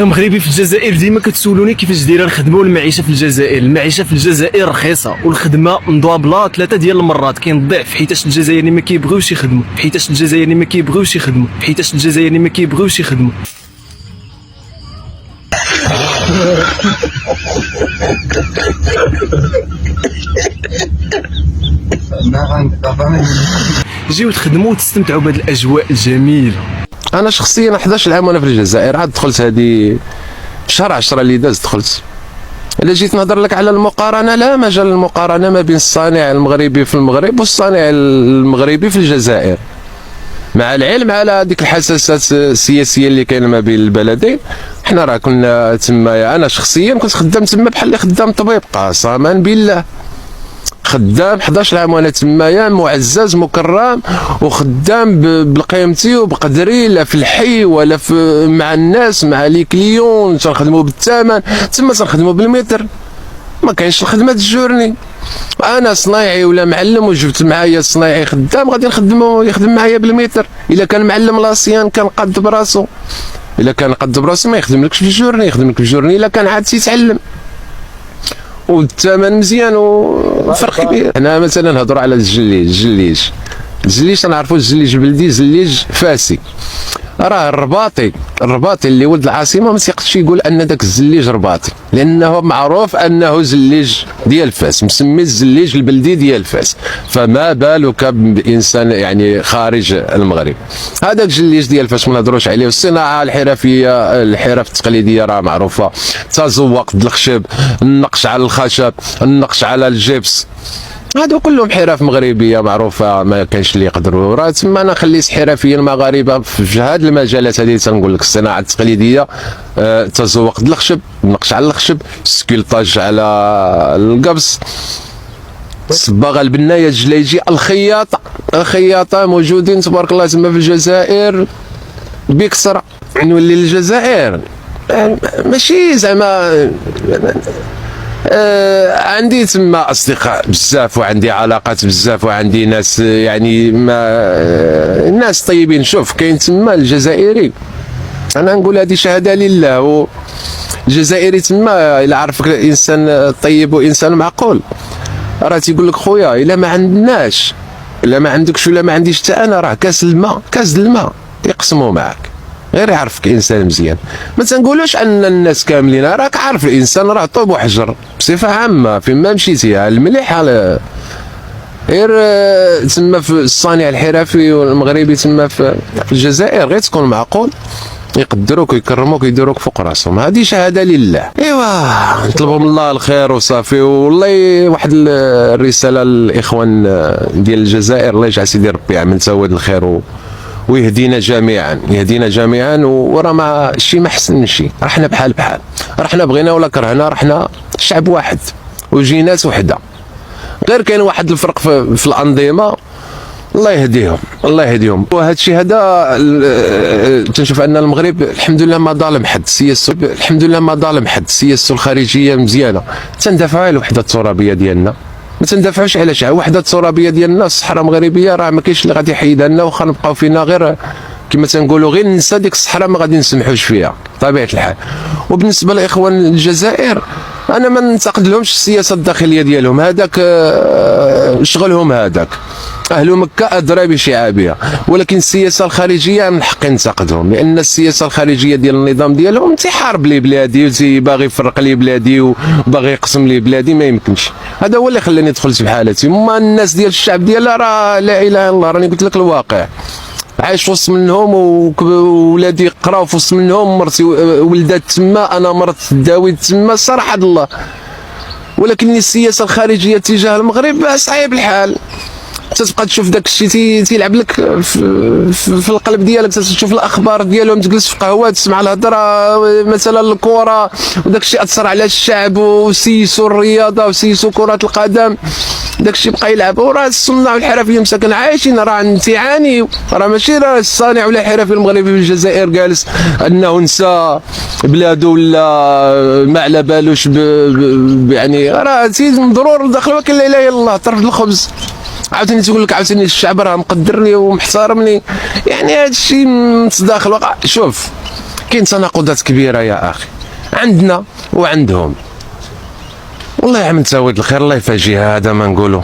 كمغربي في الجزائر ديما كتسولوني كيفاش دايره الخدمه والمعيشه في الجزائر. المعيشه في الجزائر رخيصه والخدمه مضوابله 3 ديال المرات. كاين الضعف حيتاش الجزائريين ما كيبغيوش يخدموا، حيتاش الجزائريين ما كيبغيوش يخدموا، حيتاش الجزائريين ما كيبغيوش يخدموا. جيو تخدموا وتستمتعوا بهذه الاجواء الجميله. انا شخصيا 11 عام وانا في الجزائر، عاد دخلت هذه شهر 10 اللي داز دخلت. الا جيت نهضر لك على المقارنه، لا مجال للمقارنه ما بين الصانع المغربي في المغرب والصانع المغربي في الجزائر، مع العلم على ديك الحساسات السياسيه اللي كاينه ما بين البلدين. حنا راه كنا تما، انا شخصيا كنت خدام تما بحال اللي خدام طبيب، قسما بالله خدام 11 عام وانا تمايا، معزز مكرم وخدام بقيمتي وبقدري، لا في الحي ولا في مع الناس مع لي كليون. تنخدموا بالثمن تما، تنخدموا بالمتر، ما كاينش الخدمه تجورني. انا صنايعي ولا معلم وجبت معايا صنايعي خدام غادي نخدمو يخدم معايا بالمتر. الا كان معلم لاسيان كان قد براسو، الا كان قد براسو ما يخدملكش بالجورني، يخدملك بالجورني الا كان عاد تيتعلم والثمن مزيان وفرق كبير. هنا مثلا نهضروا على الجليج تنعرفوا الجليج بلدي، زليج فاسي. راه الرباطي اللي ولد العاصمه ما تيقدش يقول ان داك الزليج رباطي، لانه معروف انه زليج ديال فاس، مسمي الزليج البلدي ديال فاس، فما بالك بانسان يعني خارج المغرب. هذاك الجليج ديال فاس ما نهضروش عليه. الصناعه الحرفيه، الحرف التقليديه راه معروفه، تزوق الخشب، النقش على الخشب، النقش على الجبس، هادو كلهم حرف مغربيه معروفه، ما كانش اللي يقدروا. راه تما انا خليت حرفيين المغاربه في هاد المجالات هذه. تنقول لك الصناعه التقليديه، تزوق الخشب، النقش على الخشب، السكيلطاج على القبص، الصباغه البنايه، الجليجي، الخياطه موجودين تبارك الله تما في الجزائر بكثره. نولي للجزائر ماشي زعما عندي تما اصدقاء بزاف وعندي علاقات بزاف وعندي ناس يعني ما الناس طيبين. شوف كاين تما الجزائري، انا نقول هذه شهاده لله، الجزائري تما الا عرفك انسان طيب وانسان معقول راه تيقول لك خويا الا ما عندناش، الا ما عندكش ولا ما عنديش حتى انا، راه كاس الماء يقسموا معك، غير يعرفك انسان مزيان. ما تنقولوش ان الناس كاملين، راك عارف الانسان راه طوب وحجر بصفه عامه فين ما مشيتي، المليح على غير تما في الصانع الحرفي والمغربي تما في الجزائر، غير تكون معقول يقدروك ويكرموك ويديروك فوق راسهم. هذه شهاده لله. ايوا نطلبوا من الله الخير وصافي. والله واحد الرساله للاخوان ديال الجزائر، الله يجعل سيدي ربي يعمل سواد الخير ويهدينا جميعا وراه ما شي ما احسن من شي. رحنا بحال رحنا بغينا ولا كرهنا، رحنا شعب واحد وجينات وحده، غير كاين واحد الفرق في الانظمه. الله يهديهم وهذا الشيء هذا تنشوف ان المغرب الحمد لله ما ظالم حد، سياسته الخارجيه مزيانه. تندافعوا على الوحده الترابيه ديالنا، ما تندافعوش على شي وحده الترابيه ديالنا. الصحراء المغربيه راه ما كاينش اللي غادي يحيدها لنا، واخا نبقاو فينا غير كما تنقولوا غير ننسى ديك الصحراء، ما غادي نسمحوش فيها بطبيعه الحال. وبالنسبه لاخوان الجزائر انا ما ننتقد لهمش السياسه الداخليه ديالهم، هذاك شغلهم، هذاك اهل مكه ادرى بشعابها، ولكن السياسه الخارجيه من حقي ننتقدهم، لان السياسه الخارجيه ديال النظام ديالهم تيحارب لي بلادي وتيباغي يفرق لي بلادي وباغي يقسم لي بلادي، ما يمكنش. هذا هو اللي خلاني دخلت بحالتي. ما الناس ديال الشعب ديالها راه لا اله الا الله، راني قلت لك الواقع، عايش وسط منهم وولادي يقراو في وسط منهم، مرتي ولدات تما، انا مرت داويت تما، صراحه الله. ولكن السياسه الخارجيه تجاه المغرب صعيب الحال، تتبقى تشوف داك الشيء تيلعب لك في القلب ديالك، تشوف الاخبار ديالهم، تجلس في قهوه تسمع الهضره مثلا الكره، وداك الشيء اثر على الشعب وسيسوا الرياضه وسيسوا كره القدم، داك الشيء بقى يلعب. وراه الصناع والحرفيين مساكن عايشين، راه تيعاني، راه ماشي راه الصانع ولا الحرفي المغربي في الجزائر جالس انه نسى بلادو ولا ما على بالوش يعني راه ضرور داخل وكل لا اله الا الله طرف الخبز. عاوتاني تقول لك عاوتاني الشعب راه مقدرني ومحترمني، يعني هذا الشيء متداخل. شوف كاين تناقضات كبيره يا اخي عندنا وعندهم. والله يا عم تزود الخير الله يفاجئها، هذا ما نقولوا.